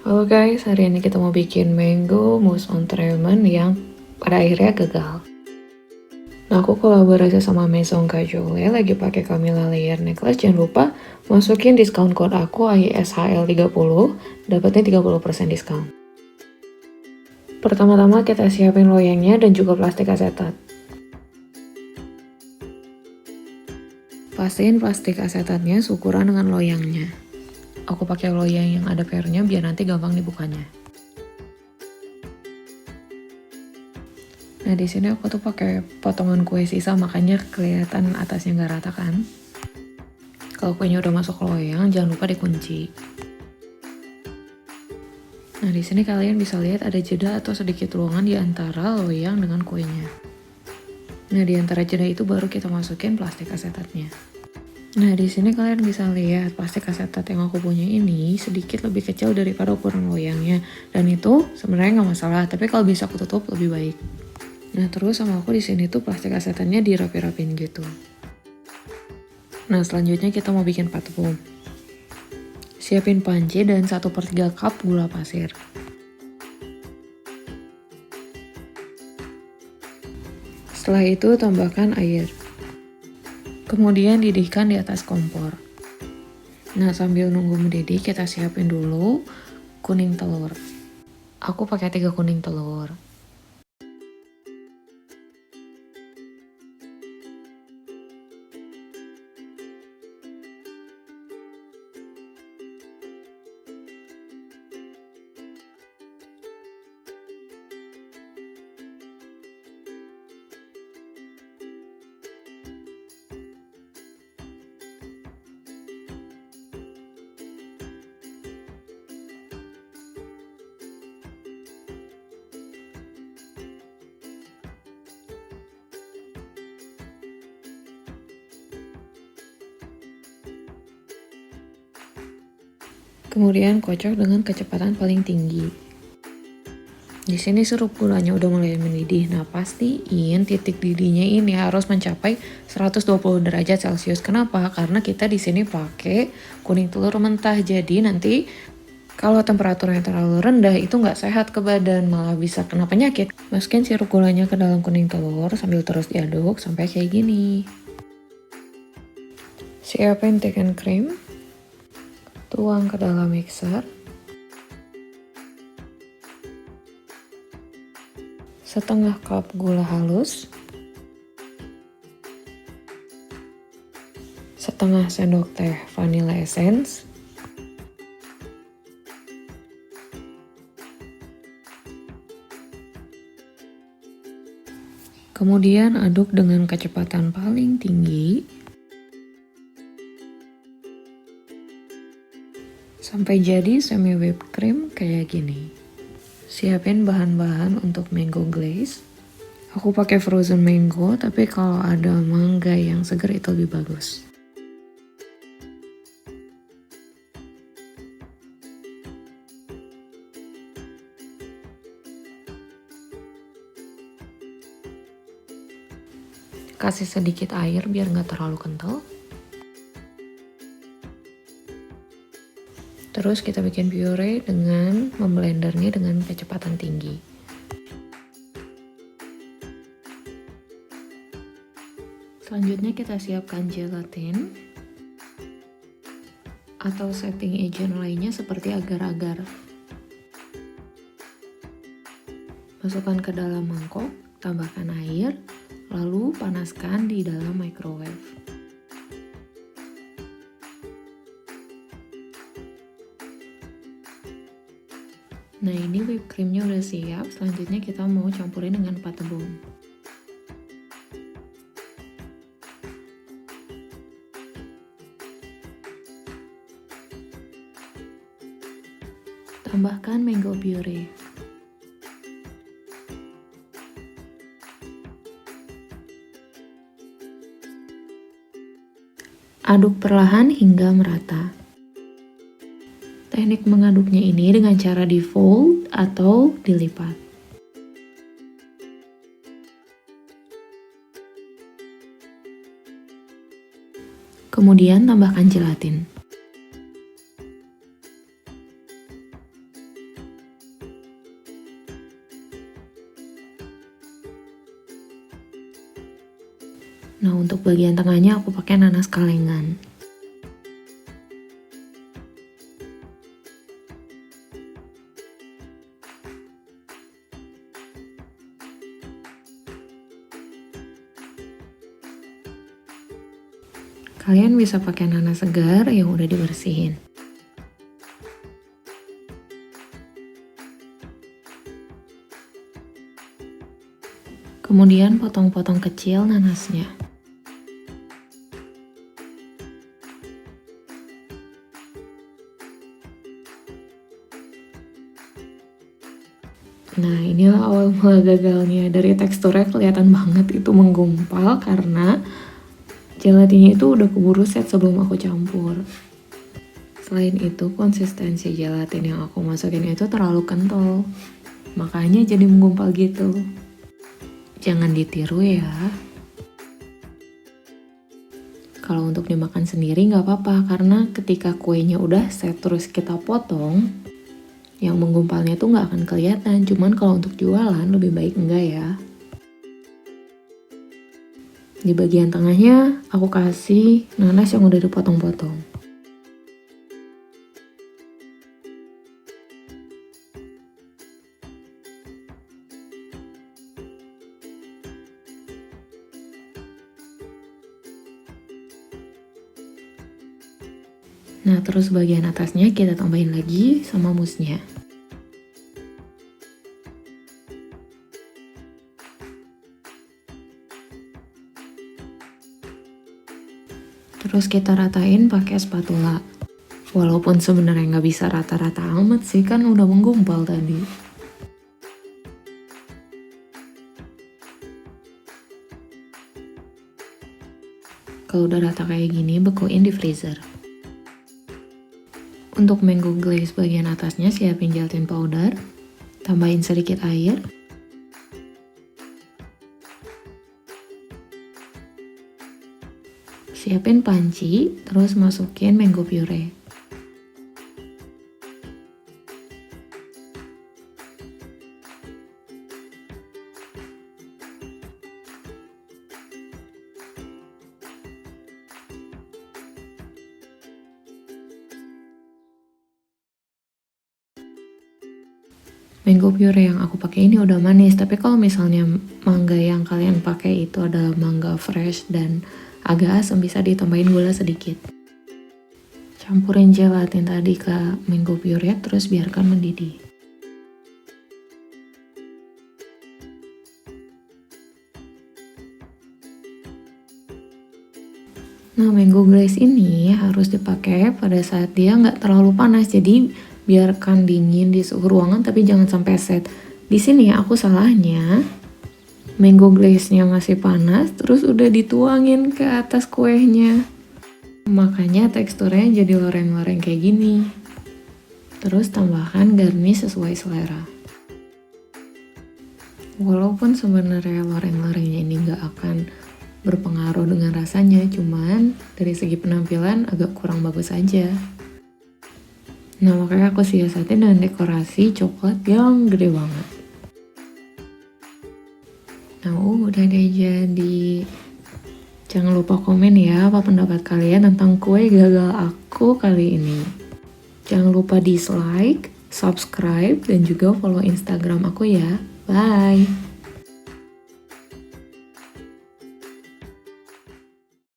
Halo guys, hari ini kita mau bikin mango mousse on tremen yang pada akhirnya gagal. Nah, aku kolaborasi sama Maison Kajole lagi pakai Camilla Layer Necklace. Jangan lupa masukin diskon code aku AISHL30, dapatnya 30% diskon. Pertama-tama kita siapin loyangnya dan juga plastik asetat. Pastiin plastik asetatnya seukuran dengan loyangnya. Aku pakai loyang yang ada pernya biar nanti gampang dibukanya. Nah, di sini aku tuh pakai potongan kue sisa, makanya kelihatan atasnya nggak rata kan. Kalau kuenya udah masuk loyang, jangan lupa dikunci. Nah, di sini kalian bisa lihat ada jeda atau sedikit ruangan di antara loyang dengan kuenya. Nah, di antara jeda itu baru kita masukin plastik asetatnya. Nah, di sini kalian bisa lihat plastik asetat yang aku punya ini sedikit lebih kecil daripada ukuran loyangnya. Dan itu sebenarnya nggak masalah, tapi kalau bisa aku tutup lebih baik. Nah, terus sama aku di sini tuh plastik asetannya dirapi-rapin gitu. Nah, selanjutnya kita mau bikin patebum. Siapin panci dan 1/3 cup gula pasir. Setelah itu tambahkan air. Kemudian didihkan di atas kompor. Nah, sambil nunggu mendidih kita siapin dulu kuning telur. Aku pakai 3 kuning telur. Kemudian kocok dengan kecepatan paling tinggi. Di sini sirup gulanya udah mulai mendidih. Nah, pastiin titik didihnya ini harus mencapai 120 derajat Celcius. Kenapa? Karena kita di sini pakai kuning telur mentah. Jadi nanti kalau temperaturnya terlalu rendah itu nggak sehat ke badan, malah bisa kena penyakit. Masukin sirup gulanya ke dalam kuning telur sambil terus diaduk sampai kayak gini. Siapin thicken cream. Tuang ke dalam mixer. Setengah cup gula halus. Setengah sendok teh vanilla essence. Kemudian aduk dengan kecepatan paling tinggi. Sampai jadi semi whipped cream kayak gini. Siapin bahan-bahan untuk mango glaze. Aku pakai frozen mango, tapi kalau ada mangga yang segar itu lebih bagus. Kasih sedikit air biar nggak terlalu kental. Terus kita bikin puree dengan memblendernya dengan kecepatan tinggi. Selanjutnya kita siapkan gelatin atau setting agent lainnya seperti agar-agar. Masukkan ke dalam mangkok, tambahkan air, lalu panaskan di dalam microwave. Nah, ini whipped creamnya udah siap. Selanjutnya kita mau campurin dengan patebum. Tambahkan mango puree. Aduk perlahan hingga merata. Teknik mengaduknya ini dengan cara di fold atau dilipat. Kemudian tambahkan gelatin. Nah, untuk bagian tengahnya aku pakai nanas kalengan. Kalian bisa pakai nanas segar yang udah dibersihin. Kemudian potong-potong kecil nanasnya. Nah, inilah awal mula gagalnya. Dari teksturnya kelihatan banget itu menggumpal karena gelatinnya itu udah keburu set sebelum aku campur. Selain itu, konsistensi gelatin yang aku masukin itu terlalu kental. Makanya jadi menggumpal gitu. Jangan ditiru ya. Kalau untuk dimakan sendiri nggak apa-apa, karena ketika kuenya udah set terus kita potong, yang menggumpalnya tuh nggak akan kelihatan. Cuman kalau untuk jualan lebih baik enggak ya. Di bagian tengahnya aku kasih nanas yang udah dipotong-potong. Nah, terus bagian atasnya kita tambahin lagi sama mousnya. Terus kita ratain pakai spatula. Walaupun sebenarnya nggak bisa rata-rata amat sih, kan udah menggumpal tadi. Kalau udah rata kayak gini, bekuin di freezer. Untuk mango glaze bagian atasnya siapin gelatin powder, tambahin sedikit air, siapin panci, terus masukin mango puree. Mango puree yang aku pakai ini udah manis, tapi kalau misalnya mangga yang kalian pakai itu adalah mangga fresh dan agak asam, bisa ditambahin gula sedikit. Campurin gelatin tadi ke mango puree, terus biarkan mendidih. Nah, mango glaze ini harus dipakai pada saat dia nggak terlalu panas, jadi biarkan dingin di suhu ruangan tapi jangan sampai set. Di sini aku salahnya mango glaze-nya masih panas terus udah dituangin ke atas kuenya. Makanya teksturnya jadi loreng-loreng kayak gini. Terus tambahkan garnish sesuai selera. Walaupun sebenarnya loreng-lorengnya ini nggak akan berpengaruh dengan rasanya, cuman dari segi penampilan agak kurang bagus aja. Nah, makanya aku siasatin dengan dekorasi coklat yang gede banget. Nah, udah deh jadi. Jangan lupa komen ya apa pendapat kalian tentang kue gagal aku kali ini. Jangan lupa dislike, subscribe, dan juga follow Instagram aku ya. Bye!